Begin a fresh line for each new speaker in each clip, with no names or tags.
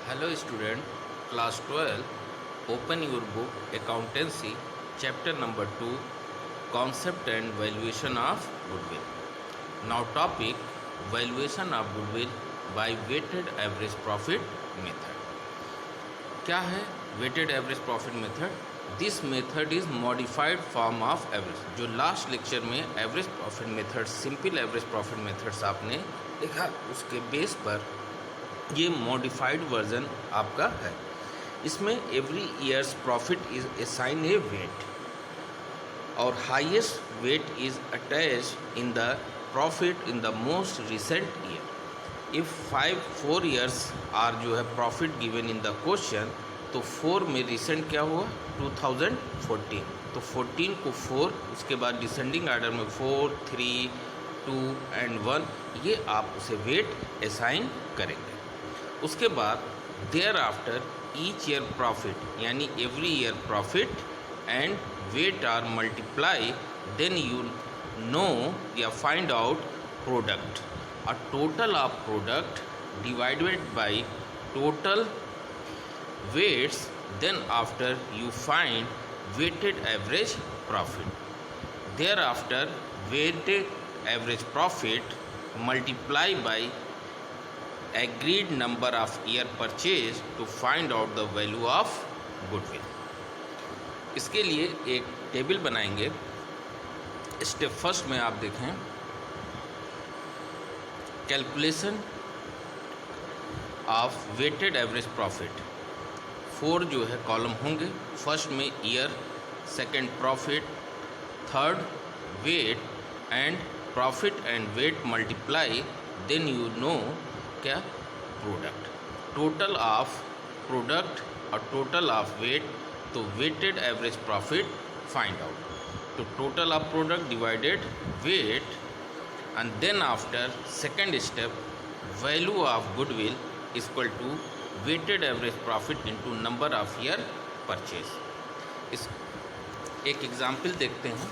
Hello student, class 12, open your book accountancy chapter number 2, concept and valuation of goodwill. Now topic, valuation of goodwill by weighted average profit method. क्या है weighted average profit method? This method is modified form of average. जो last lecture में average profit method, simple average profit methods आपने देखा, उसके base पर ये modified version आपका है. इसमें every years profit is assign a weight और highest weight is attached in the profit in the most recent year. If 4 years are जो है profit given in the question, तो 4 में रिसेंट क्या हुआ 2014, तो 14 को 4, उसके बाद डिसेंडिंग आर्डर में 4, 3, 2 एंड 1, ये आप उसे वेट असाइन करेंगे. उसके बाद there after each year profit यानी every year profit and weight are multiply, then you know या find out product. A total of product divided by total weights, then after you find weighted average profit. Thereafter weighted average profit multiply by agreed number of year purchase to find out the value of goodwill. इसके लिए एक table बनाएंगे. Step first में आप देखें, calculation of weighted average profit. 4 जो है column होंगे. फर्स्ट में year, second profit, third weight and profit and weight multiply, then you know क्या प्रोडक्ट. टोटल ऑफ प्रोडक्ट और टोटल ऑफ वेट, तो weighted average profit find out. तो total of product divided weight and then after second step value of goodwill equal to weighted average profit into number of year purchase. इस एक example देखते हैं.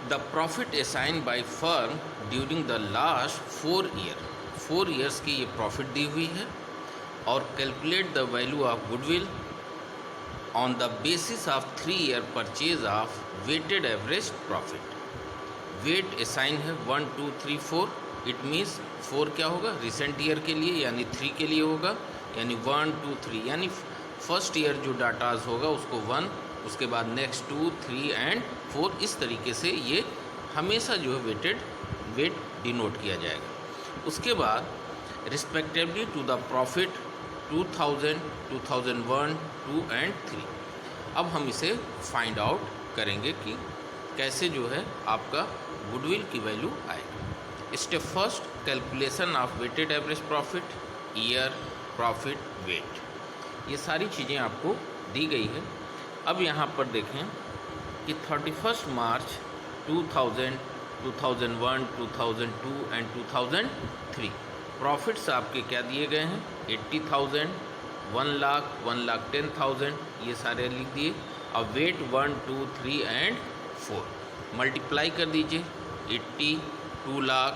The profit assign by firm during the last 4 years की ये profit दी हुई है. और calculate the value of goodwill on the basis of 3 year purchase of weighted average profit. Weight assign है 1, 2, 3, 4. इट मीन्स 4 क्या होगा रिसेंट ईयर के लिए, यानी 3 के लिए होगा, यानी 1, 2, 3, यानी फर्स्ट ईयर जो डाटाज होगा उसको 1, उसके बाद नेक्स्ट 2, 3 एंड 4. इस तरीके से ये हमेशा जो है वेट डिनोट किया जाएगा. उसके बाद respectively to the profit 2000, 2001, 2 and 3. अब हम इसे फाइंड आउट करेंगे कि कैसे जो है आपका गुडविल की वैल्यू आएगी. Step first, calculation of weighted average profit, year, profit, weight. ये सारी चीज़ें आपको दी गई है. अब यहाँ पर देखें कि 31 मार्च 2000, 2001, 2002 एंड 2003 प्रॉफिट्स आपके क्या दिए गए हैं 80,000, 1 लाख, 1,10,000, ये सारे लिख दिए. अब वेट 1, 2, 3 एंड 4 मल्टीप्लाई कर दीजिए. 80, 2 lakh,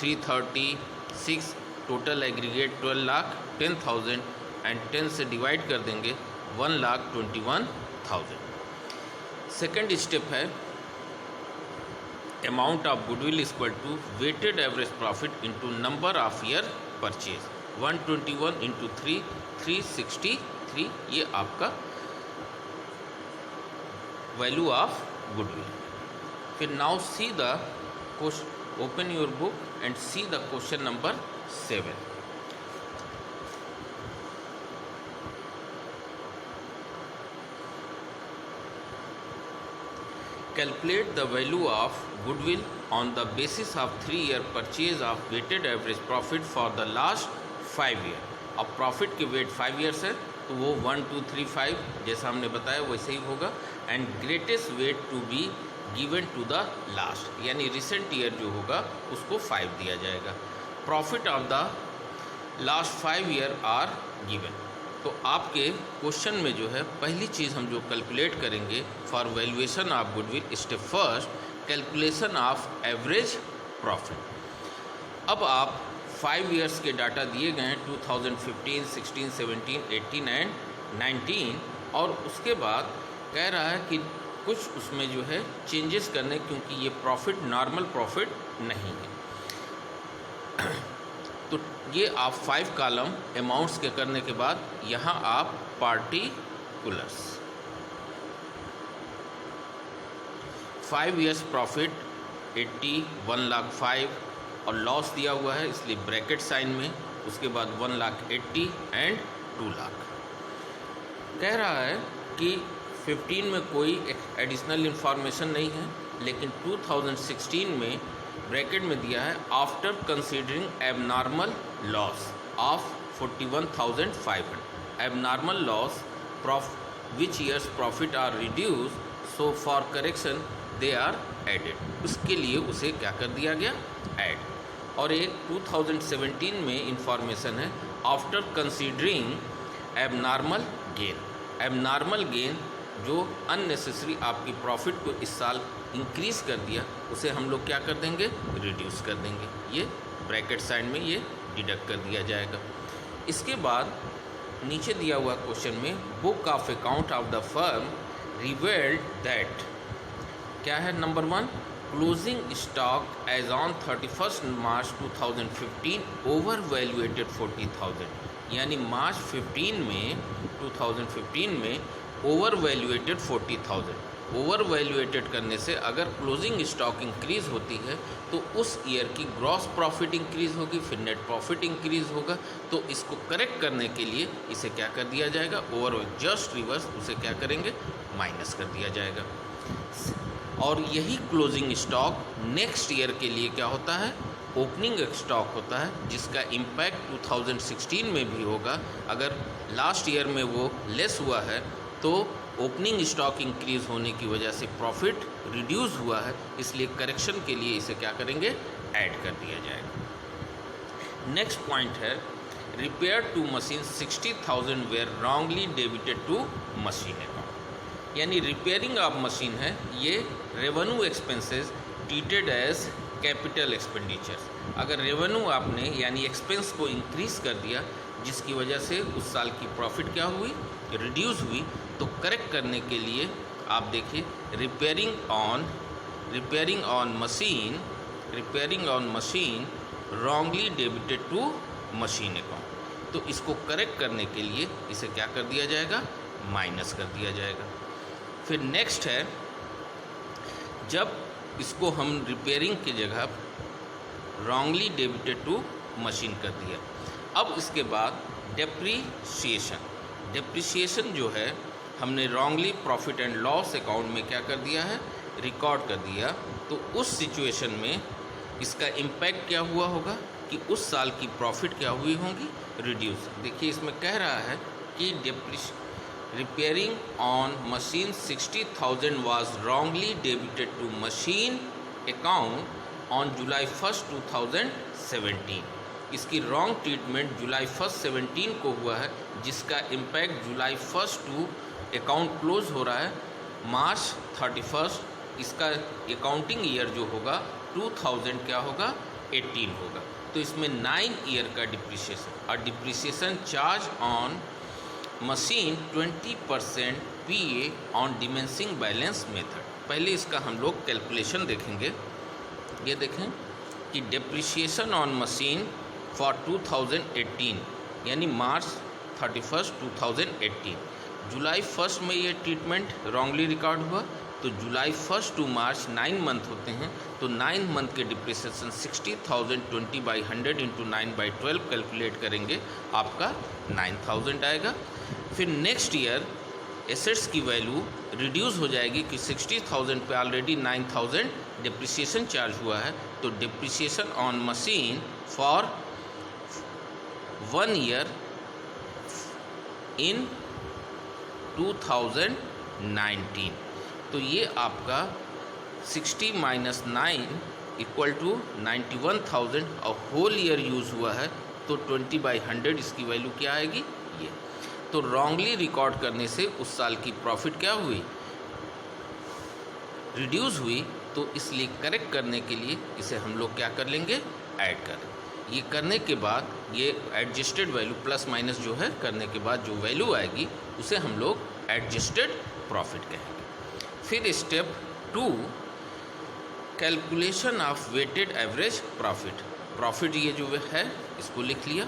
336, total aggregate 12 lakh 10,000 and 10 से डिवाइड कर देंगे 1,21,000. सेकेंड स्टेप है amount of goodwill equal to weighted average profit into number of year purchase. 121 into 3, 363, ये आपका वैल्यू ऑफ गुडविल. फिर now see the question, open your book and see the question number 7. Calculate the value of goodwill on the basis of 3 year purchase of weighted average profit for the last 5 year. अब profit की wait 5 years है, तो वो 1, 2, 3, 5 जैसा हमने बताया वैसे ही होगा. And greatest weight to be given to the last, यानी रिसेंट ईयर जो होगा उसको 5 दिया जाएगा. Profit of the last 5 year are given. तो आपके क्वेश्चन में जो है पहली चीज़ हम जो कैलकुलेट करेंगे for valuation of goodwill, step first calculation of average profit. अब आप 5 ईयर्स के डाटा दिए गए हैं 2015, 16, 17, 18 एंड 19, और उसके बाद कह रहा है कि कुछ उसमें जो है चेंजेस करने, क्योंकि ये प्रॉफिट नॉर्मल प्रॉफिट नहीं है। तो ये आप 5 कॉलम अमाउंट्स के करने के बाद यहाँ आप पार्टिकुलर्स 5 ईयर्स प्रॉफिट 80, 1,05,000 और लॉस दिया हुआ है इसलिए ब्रैकेट साइन में, उसके बाद 1,80,000 एंड 2,00,000। कह रहा है कि 15 में कोई एडिशनल इंफॉर्मेशन नहीं है, लेकिन 2016 में ब्रैकेट में दिया है after considering abnormal loss of 41,500, abnormal loss which years profit are reduce, so for correction they are added. उसके लिए उसे क्या कर दिया गया, ऐड। और एक 2017 में इंफॉर्मेशन है after considering abnormal gain, abnormal gain जो अननेसेसरी आपकी प्रॉफिट को इस साल इंक्रीज कर दिया, उसे हम लोग क्या कर देंगे, रिड्यूस कर देंगे। ये ब्रैकेट साइन में ये डिडक्ट कर दिया जाएगा। इसके बाद नीचे दिया हुआ क्वेश्चन में book of account of the firm revealed that, क्या है, number 1, closing stock as on 31 March 2015 over valuated 40,000, यानी मार्च 2015 में ओवर वैल्यूएटेड 40,000। ओवर वैल्यूएटेड करने से अगर क्लोजिंग स्टॉक इंक्रीज़ होती है तो उस ईयर की ग्रॉस प्रॉफिट इंक्रीज़ होगी, फिर नेट प्रॉफिट इंक्रीज़ होगा। तो इसको करेक्ट करने के लिए इसे क्या कर दिया जाएगा, ओवर जस्ट रिवर्स उसे क्या करेंगे, माइनस कर दिया जाएगा। और यही क्लोजिंग स्टॉक नेक्स्ट ईयर के लिए क्या होता है, ओपनिंग स्टॉक होता है, जिसका इम्पैक्ट 2016 में भी होगा। अगर लास्ट ईयर में वो लेस हुआ है तो ओपनिंग स्टॉक इंक्रीज होने की वजह से प्रॉफिट रिड्यूस हुआ है, इसलिए करेक्शन के लिए इसे क्या करेंगे, ऐड कर दिया जाएगा। नेक्स्ट पॉइंट है repair to machine 60,000 were wrongly debited to machine account, यानी रिपेयरिंग ऑफ मशीन है, ये revenue expenses treated as capital expenditures. अगर रेवेन्यू आपने यानी एक्सपेंस को इंक्रीज कर दिया, जिसकी वजह से उस साल की प्रॉफिट क्या हुई, रिड्यूस हुई, तो करेक्ट करने के लिए आप देखिए repairing on machine wrongly debited to machine account. तो इसको करेक्ट करने के लिए इसे क्या कर दिया जाएगा, माइनस कर दिया जाएगा। फिर नेक्स्ट है, जब इसको हम रिपेयरिंग की जगह रॉन्गली डेबिटेड टू मशीन कर दिया, अब इसके बाद डेप्रिसिएशन जो है हमने wrongly profit and loss account में क्या कर दिया है, रिकॉर्ड कर दिया। तो उस सिचुएशन में इसका इम्पैक्ट क्या हुआ होगा कि उस साल की प्रॉफिट क्या हुई होंगी, रिड्यूस। देखिए इसमें कह रहा है कि repairing on machine 60,000 was wrongly debited to machine account on July 1, 2017। इसकी रॉन्ग ट्रीटमेंट जुलाई 1, 2017 को हुआ है, जिसका impact July 1 to account close हो रहा है मार्च 31। इसका अकाउंटिंग ईयर जो होगा 2000 क्या होगा, 18 होगा। तो इसमें 9 ईयर का डिप्रिसिएशन, और depreciation charge on machine 20% PA on diminishing balance method. पहले इसका हम लोग कैलकुलेशन देखेंगे। ये देखें कि डिप्रिसिएशन ऑन मशीन फॉर 2018 यानी मार्च 31, 2018, जुलाई 1 में ये ट्रीटमेंट रॉन्गली रिकॉर्ड हुआ, तो जुलाई 1 टू मार्च 9 मंथ होते हैं, तो 9 मंथ के डिप्रिसिएशन 60,000 20/100 इंटू 9/12 कैलकुलेट करेंगे, आपका 9,000 आएगा। फिर नेक्स्ट ईयर एसेट्स की वैल्यू रिड्यूस हो जाएगी कि 60,000 पे ऑलरेडी 9,000 डिप्रिसिएशन चार्ज हुआ है, तो depreciation on machine for 1 year in 2019, तो ये आपका 60 - 9 = 91,000 और होल ईयर यूज़ हुआ है, तो 20/100 इसकी वैल्यू क्या आएगी, ये। तो रॉन्गली रिकॉर्ड करने से उस साल की प्रॉफिट क्या हुई, रिड्यूस हुई, तो इसलिए करेक्ट करने के लिए इसे हम लोग क्या कर लेंगे, ऐड कर। ये करने के बाद ये एडजस्टेड वैल्यू प्लस माइनस जो है करने के बाद जो वैल्यू आएगी उसे हम लोग एडजस्टेड प्रॉफिट कहेंगे। फिर step 2, calculation of weighted average profit. Profit ये जो है इसको लिख लिया,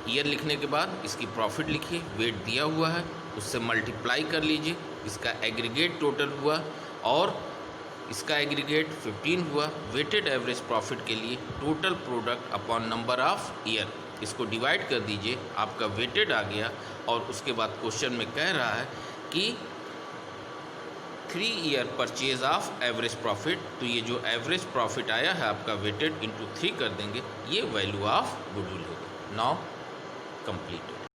ईयर लिखने के बाद इसकी प्रॉफिट लिखिए, वेट दिया हुआ है उससे मल्टीप्लाई कर लीजिए, इसका एग्रीगेट टोटल हुआ और इसका एग्रीगेट 15 हुआ। वेटेड एवरेज प्रॉफिट के लिए total product upon number of year, इसको डिवाइड कर दीजिए, आपका वेटेड आ गया। और उसके बाद क्वेश्चन में कह रहा है कि 3 year purchase of average profit, तो ये जो एवरेज प्रॉफिट आया है आपका वेटेड इंटू 3 कर देंगे, ये वैल्यू ऑफ गुडविल होगी। Now complete.